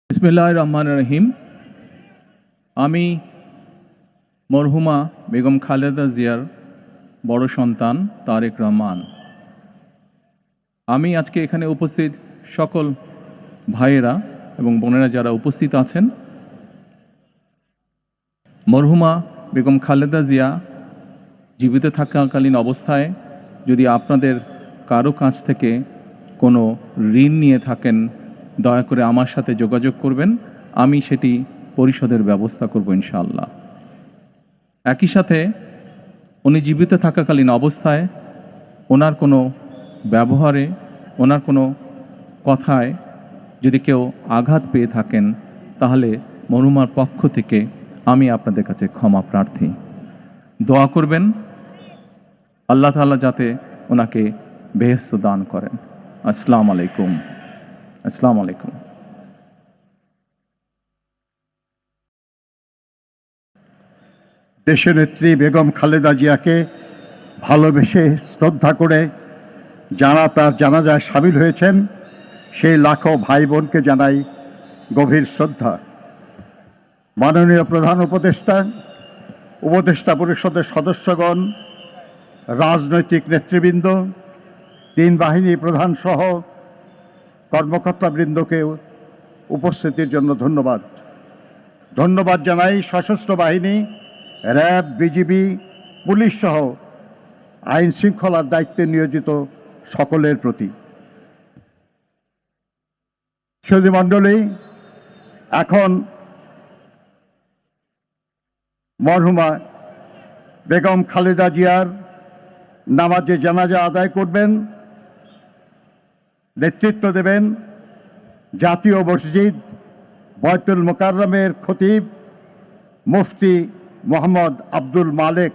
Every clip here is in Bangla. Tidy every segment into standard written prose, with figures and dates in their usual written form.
বিসমিল্লাহির রহমানির রহিম। আমি মরহুমা বেগম খালেদা জিয়ার বড় সন্তান তারেক রহমান। আমি আজকে এখানে উপস্থিত সকল ভাইয়েরা এবং বোনেরা যারা উপস্থিত আছেন, মরহুমা বেগম খালেদা জিয়া জীবিত থাকাকালীন অবস্থায় যদি আপনাদের কারো কাছ থেকে কোনো ঋণ নিয়ে থাকেন, দয়া করে আমার সাথে যোগাযোগ করবেন, আমি সেটি পরিশোধের ব্যবস্থা করব ইনশাআল্লাহ। একই সাথে উনি জীবিত থাকাকালীন অবস্থায় ওনার কোনো ব্যবহারে, ওনার কোনো কথায় যদি কেউ আঘাত পেয়ে থাকেন, তাহলে মরহুমার পক্ষ থেকে আমি আপনাদের কাছে ক্ষমা প্রার্থী। দোয়া করবেন আল্লাহ তাআলা যাতে ওনাকে বেহেশত দান করেন। আসসালামু আলাইকুম। আসসালামু আলাইকুম। দেশনেত্রী বেগম খালেদা জিয়াকে ভালোবেসে শ্রদ্ধা করে যারা তার জানাজায় সামিল হয়েছেন, সেই লাখো ভাই বোনকে জানাই গভীর শ্রদ্ধা। মাননীয় প্রধান উপদেষ্টা পরিষদের সদস্যগণ, রাজনৈতিক নেতৃবৃন্দ, তিন বাহিনী প্রধান সহ কর্মকর্তাবৃন্দকে উপস্থিতির জন্য ধন্যবাদ জানাই সশস্ত্র বাহিনী, র্যাব, বিজিবি, পুলিশ সহ আইন শৃঙ্খলার দায়িত্বে নিয়োজিত সকলের প্রতি। সুধী মণ্ডলী, এখন মরহুমা বেগম খালেদা জিয়ার নামাজে জানাজা আদায় করবেন, নেতৃত্ব দেবেন জাতীয় মসজিদ বয়তুল মোকাররমের খতিব মুফতি মোহাম্মদ আব্দুল মালেক।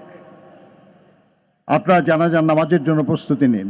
আপনারা জানাজার নামাজের জন্য প্রস্তুতি নিন।